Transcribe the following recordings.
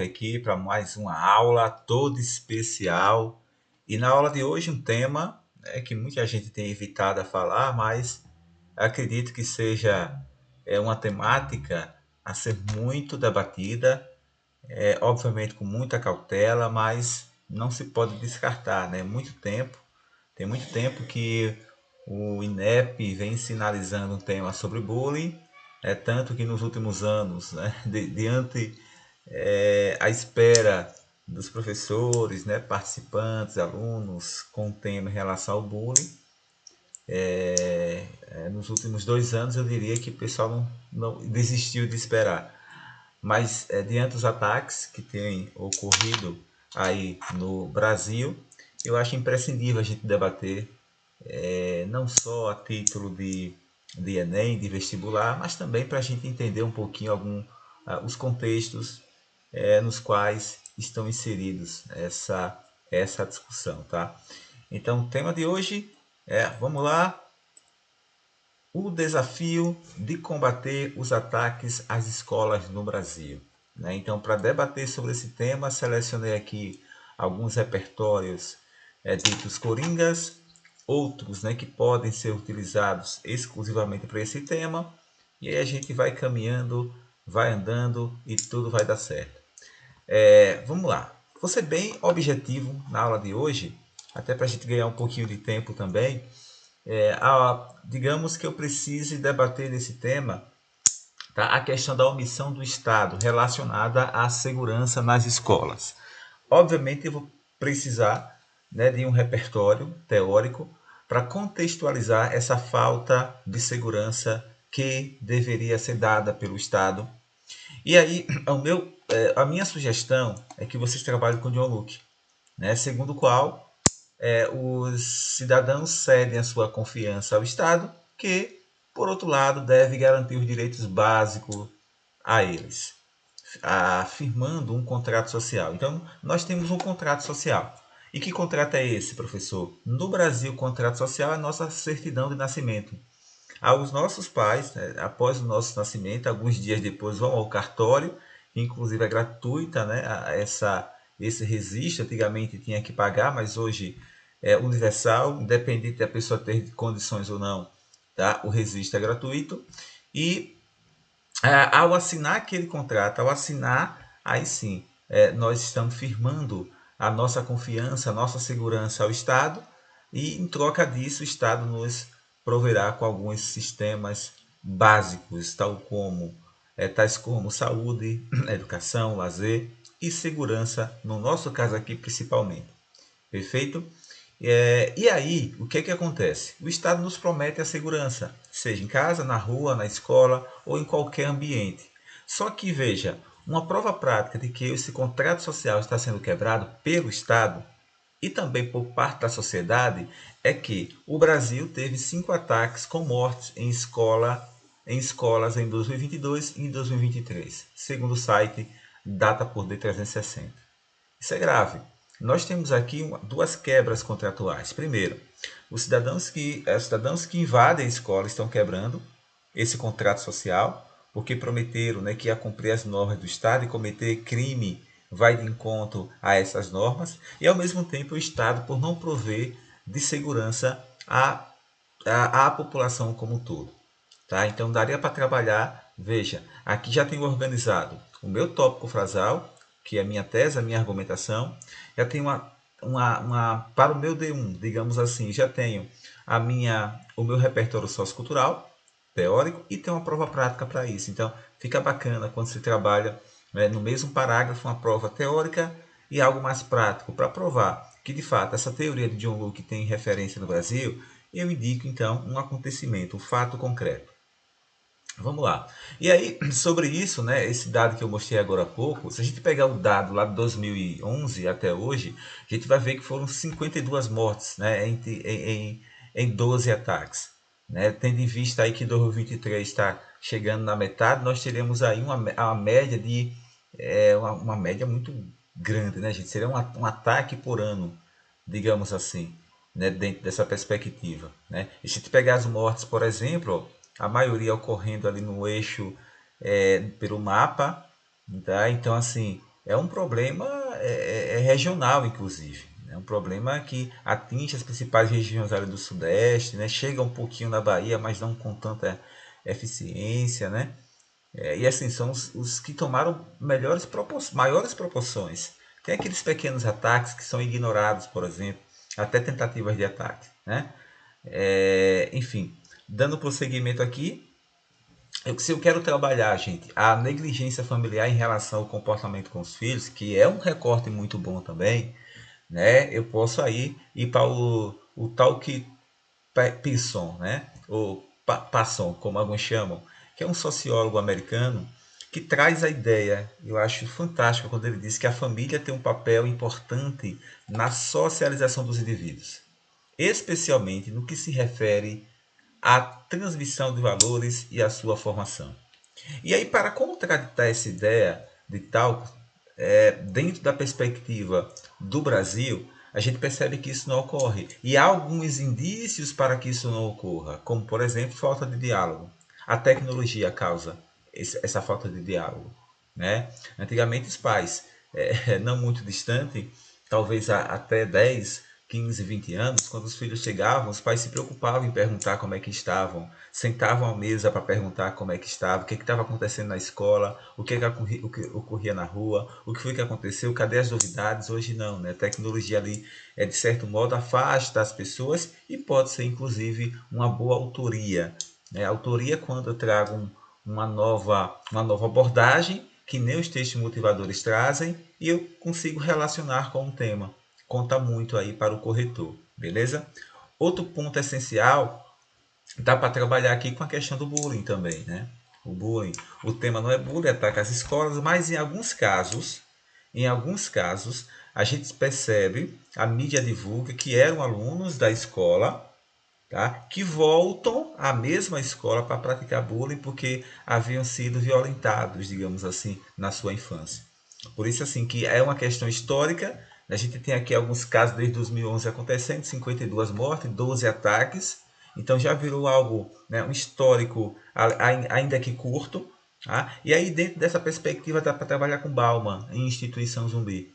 aqui para mais uma aula toda especial. E na aula de hoje um tema que muita gente tem evitado a falar, mas acredito que seja uma temática a ser muito debatida, obviamente com muita cautela, mas não se pode descartar, né? Tem muito tempo que o INEP vem sinalizando um tema sobre bullying, tanto que nos últimos anos, né, diante à espera dos professores, né, participantes, alunos, com o tema em relação ao bullying. Nos últimos 2 anos, eu diria que o pessoal não desistiu de esperar. Mas, diante dos ataques que têm ocorrido aí no Brasil, eu acho imprescindível a gente debater, não só a título de Enem, de vestibular, mas também para a gente entender um pouquinho os contextos nos quais estão inseridos essa discussão, tá? Então, o tema de hoje vamos lá, o desafio de combater os ataques às escolas no Brasil. Né? Então, para debater sobre esse tema, selecionei aqui alguns repertórios ditos coringas, outros, né, que podem ser utilizados exclusivamente para esse tema, e aí a gente vai caminhando, vai andando e tudo vai dar certo. Vamos lá. Vou ser bem objetivo na aula de hoje, até para a gente ganhar um pouquinho de tempo também. Digamos que eu precise debater nesse tema, tá, a questão da omissão do Estado relacionada à segurança nas escolas. Obviamente, eu vou precisar, né, de um repertório teórico para contextualizar essa falta de segurança que deveria ser dada pelo Estado. E aí, a minha sugestão é que vocês trabalhem com John Locke, né, segundo o qual os cidadãos cedem a sua confiança ao Estado, que, por outro lado, deve garantir os direitos básicos a eles, afirmando um contrato social. Então, nós temos um contrato social. E que contrato é esse, professor? No Brasil, o contrato social é a nossa certidão de nascimento. Os nossos pais, né, após o nosso nascimento, alguns dias depois, vão ao cartório, que inclusive é gratuita, né, esse registro. Antigamente tinha que pagar, mas hoje é universal, independente da pessoa ter condições ou não, tá? O registro é gratuito. E ao assinar aquele contrato, ao assinar, aí sim, nós estamos firmando a nossa confiança, a nossa segurança ao Estado, e em troca disso o Estado nos proverá com alguns sistemas básicos, tais como saúde, educação, lazer e segurança, no nosso caso aqui principalmente. Perfeito? E aí, o que acontece? O Estado nos promete a segurança, seja em casa, na rua, na escola ou em qualquer ambiente. Só que, veja, uma prova prática de que esse contrato social está sendo quebrado pelo Estado e também por parte da sociedade é que o Brasil teve 5 ataques com mortes em escolas em 2022 e em 2023, segundo o site Data por D360. Isso é grave. Nós temos aqui duas quebras contratuais. Primeiro, os cidadãos que invadem a escola estão quebrando esse contrato social, porque prometeram, né, que ia cumprir as normas do Estado, e cometer crime vai de encontro a essas normas, e ao mesmo tempo o Estado por não prover de segurança à população como um todo. Tá? Então daria para trabalhar, veja, aqui já tenho organizado o meu tópico frasal, que é a minha tese, a minha argumentação. Já tenho para o meu D1, digamos assim, já tenho o meu repertório sociocultural, teórico, e tem uma prova prática para isso. Então fica bacana quando se trabalha, né, no mesmo parágrafo, uma prova teórica e algo mais prático para provar que de fato essa teoria de John Locke tem referência no Brasil. Eu indico então um acontecimento, um fato concreto. Vamos lá. E aí, sobre isso, né, esse dado que eu mostrei agora há pouco, se a gente pegar o dado lá de 2011 até hoje, a gente vai ver que foram 52 mortes, né, em 12 ataques. Né? Tendo em vista aí que 2023 está chegando na metade, nós teremos aí uma média uma média muito grande, né, gente? Seria um ataque por ano, digamos assim, né, dentro dessa perspectiva. Né? E se a gente pegar as mortes, por exemplo, a maioria ocorrendo ali no eixo pelo mapa, tá? Então, assim, é um problema regional, inclusive. É um problema que atinge as principais regiões ali do Sudeste, né? Chega um pouquinho na Bahia, mas não com tanta eficiência, né? E assim, são os que tomaram maiores proporções. Tem aqueles pequenos ataques que são ignorados, por exemplo, até tentativas de ataque, né? Enfim, dando prosseguimento aqui, se eu quero trabalhar, gente, a negligência familiar em relação ao comportamento com os filhos, que é um recorte muito bom também, né? Eu posso aí ir para o tal que Pearson, né? Ou Passon, como alguns chamam, que é um sociólogo americano que traz a ideia, eu acho fantástico quando ele diz que a família tem um papel importante na socialização dos indivíduos, especialmente no que se refere à transmissão de valores e à sua formação. E aí, para contraditar essa ideia de tal, dentro da perspectiva do Brasil, a gente percebe que isso não ocorre. E há alguns indícios para que isso não ocorra, como, por exemplo, falta de diálogo. A tecnologia causa essa falta de diálogo. Né? Antigamente, os pais, não muito distante, talvez até 10, 15, 20 anos, quando os filhos chegavam, os pais se preocupavam em perguntar como é que estavam, sentavam à mesa para perguntar como é que estava, o que estava acontecendo na escola, o que ocorria na rua, o que foi que aconteceu, cadê as novidades. Hoje não, né? A tecnologia ali, de certo modo, afasta as pessoas e pode ser, inclusive, uma boa autoria. Né? A autoria, quando eu trago uma nova abordagem, que nem os textos motivadores trazem, e eu consigo relacionar com o tema. Conta muito aí para o corretor, beleza? Outro ponto essencial, dá para trabalhar aqui com a questão do bullying também, né? O bullying, o tema não é bullying, ataca as escolas, mas em alguns casos, a gente percebe, a mídia divulga que eram alunos da escola, tá? Que voltam à mesma escola para praticar bullying porque haviam sido violentados, digamos assim, na sua infância. Por isso, assim, que é uma questão histórica. A gente tem aqui alguns casos desde 2011 acontecendo, 52 mortes, 12 ataques. Então já virou algo, né, um histórico, ainda que curto. Tá? E aí, dentro dessa perspectiva, dá para trabalhar com Bauman em instituição zumbi,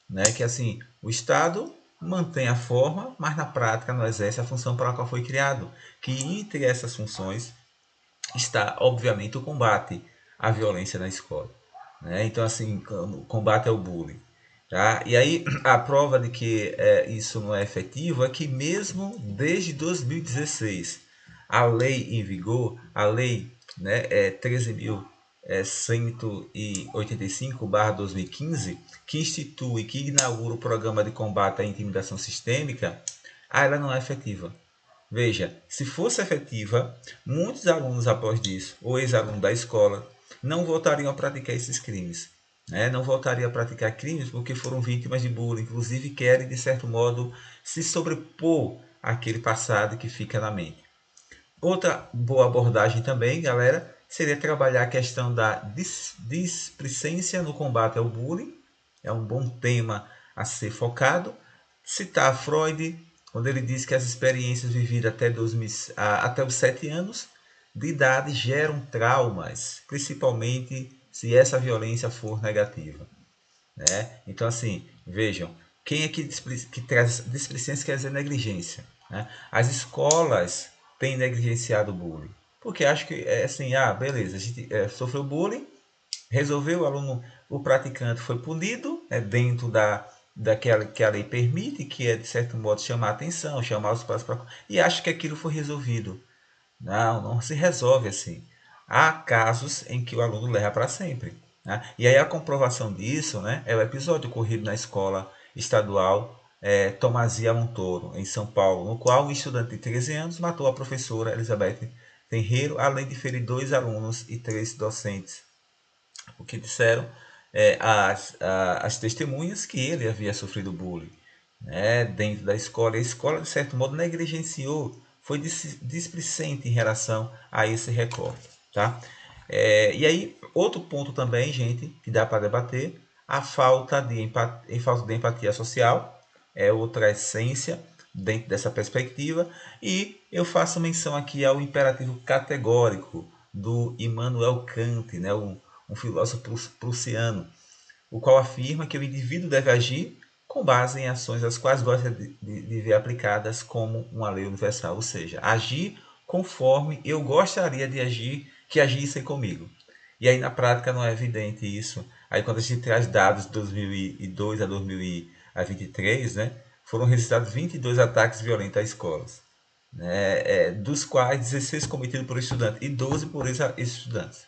né? Que assim, o Estado mantém a forma, mas na prática não exerce a função para a qual foi criado. Que entre essas funções está, obviamente, o combate à violência na escola. Né? Então, assim, o combate ao bullying. Tá? E aí, a prova de que isso não é efetivo é que mesmo desde 2016, a lei em vigor, a lei, né, 13.185/2015, que institui, que inaugura o programa de combate à intimidação sistêmica, ela não é efetiva. Veja, se fosse efetiva, muitos alunos após disso, ou ex-alunos da escola, não voltariam a praticar esses crimes. Né? Não voltariam a praticar crimes porque foram vítimas de bullying, inclusive querem, de certo modo, se sobrepor àquele passado que fica na mente. Outra boa abordagem também, galera, seria trabalhar a questão da displicência no combate ao bullying. É um bom tema a ser focado. Citar Freud, quando ele diz que as experiências vividas até os 7 anos de idade geram traumas, principalmente se essa violência for negativa. Né? Então, assim, vejam, quem é que traz displicência quer dizer negligência. Né? As escolas têm negligenciado o bullying. Porque acho que é assim, beleza, a gente sofreu bullying, resolveu, o praticante foi punido, dentro daquela que a lei permite, que é de certo modo chamar a atenção, chamar os pais para. E acho que aquilo foi resolvido. Não, não se resolve assim. Há casos em que o aluno leva para sempre. Né? E aí a comprovação disso, né, é o episódio ocorrido na escola estadual Tomazia Montoro, em São Paulo, no qual um estudante de 13 anos matou a professora Elizabeth Tenreiro, além de ferir 2 alunos e 3 docentes. O que disseram as testemunhas que ele havia sofrido bullying, né, dentro da escola. E a escola, de certo modo, negligenciou, foi displicente em relação a esse recorte. Tá? E aí, outro ponto também, gente, que dá para debater, a falta de empatia social, é outra essência dentro dessa perspectiva. E eu faço menção aqui ao imperativo categórico do Immanuel Kant, né, um filósofo prussiano, o qual afirma que o indivíduo deve agir com base em ações as quais gosta de ver aplicadas como uma lei universal, ou seja, agir conforme eu gostaria de agir, que agissem comigo. E aí na prática não é evidente isso. Aí quando a gente traz dados de 2002 a 2023, né, foram registrados 22 ataques violentos a escolas, né, dos quais 16 cometidos por estudantes e 12 por ex-estudantes.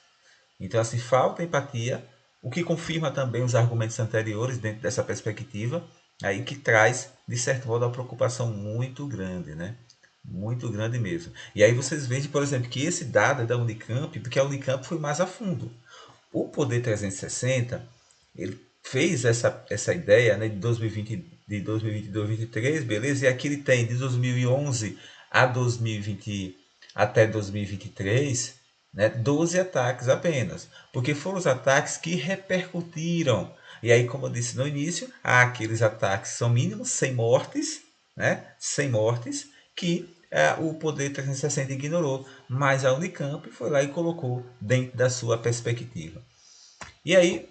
Então, assim, falta empatia, o que confirma também os argumentos anteriores dentro dessa perspectiva, aí que traz, de certo modo, uma preocupação muito grande, né? Muito grande mesmo. E aí vocês veem, por exemplo, que esse dado é da Unicamp, porque a Unicamp foi mais a fundo. O Poder 360, ele fez essa ideia, né, de 2020, de 2022, 2023, beleza? E aqui ele tem de 2011 a 2020 até 2023, né, 12 ataques apenas, porque foram os ataques que repercutiram. E aí, como eu disse no início, há aqueles ataques que são mínimos, sem mortes, né, sem mortes, que o Poder 360 ignorou, mas a Unicamp foi lá e colocou dentro da sua perspectiva. E aí,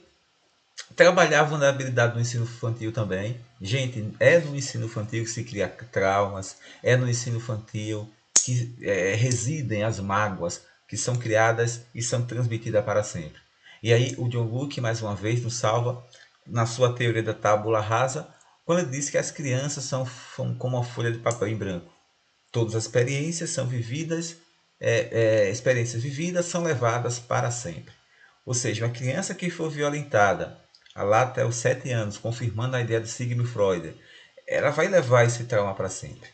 trabalhar a vulnerabilidade no ensino infantil também. Gente, é no ensino infantil que se cria traumas, é no ensino infantil que residem as mágoas que são criadas e são transmitidas para sempre. E aí o John Locke, mais uma vez, nos salva na sua teoria da tábula rasa, quando ele diz que as crianças são como uma folha de papel em branco. Todas as experiências vividas são levadas para sempre. Ou seja, uma criança que for violentada lá até os 7 anos, confirmando a ideia de Sigmund Freud, ela vai levar esse trauma para sempre.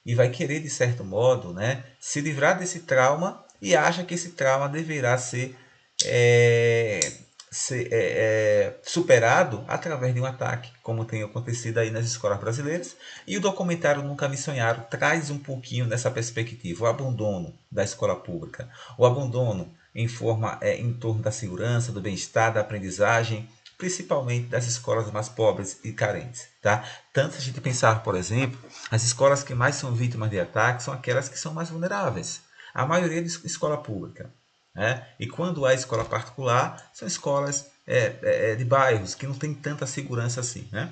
E vai querer, de certo modo, né, se livrar desse trauma e acha que esse trauma deverá é, ser superado através de um ataque, como tem acontecido aí nas escolas brasileiras. E o documentário Nunca Me Sonharam traz um pouquinho nessa perspectiva, o abandono da escola pública, o abandono em torno da segurança, do bem-estar, da aprendizagem, principalmente das escolas mais pobres e carentes. Tá? Tanto se a gente pensar, por exemplo, as escolas que mais são vítimas de ataques são aquelas que são mais vulneráveis. A maioria de escola pública. Né? E quando há escola particular, são escolas de bairros que não tem tanta segurança assim. Né?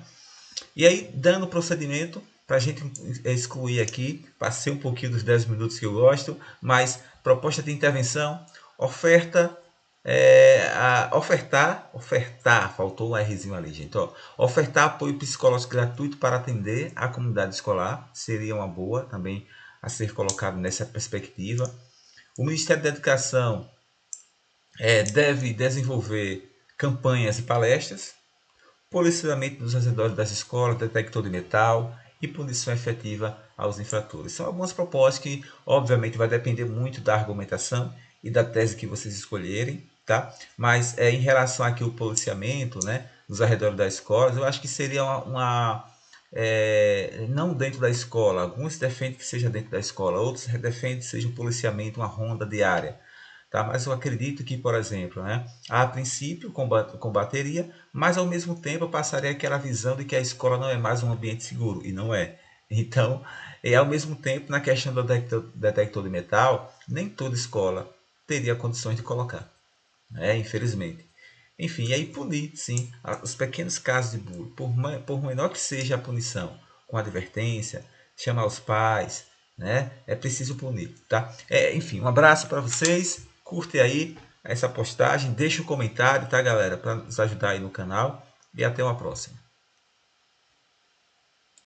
E aí, dando procedimento, para a gente excluir aqui, passei um pouquinho dos 10 minutos que eu gosto, mas proposta de intervenção, ofertar, faltou um Rzinho ali, gente. Ó, ofertar apoio psicológico gratuito para atender a comunidade escolar, seria uma boa também a ser colocado nessa perspectiva. O Ministério da Educação deve desenvolver campanhas e palestras, policiamento nos arredores das escolas, detector de metal e punição efetiva aos infratores. São algumas propostas que, obviamente, vai depender muito da argumentação e da tese que vocês escolherem, tá? Mas em relação aqui ao policiamento, né, nos arredores das escolas, eu acho que seria não dentro da escola. Alguns defendem que seja dentro da escola, outros defendem que seja um policiamento, uma ronda diária. Tá? Mas eu acredito que, por exemplo, né, a princípio combateria, mas ao mesmo tempo passaria aquela visão de que a escola não é mais um ambiente seguro, e não é. Então, ao mesmo tempo, na questão do detector de metal, nem toda escola teria condições de colocar, né, infelizmente. Enfim, e aí punir, sim, os pequenos casos de bullying, por menor que seja a punição, com advertência, chamar os pais, né? É preciso punir, tá? Enfim, um abraço para vocês, curte aí essa postagem, deixa um comentário, tá, galera, para nos ajudar aí no canal e até uma próxima.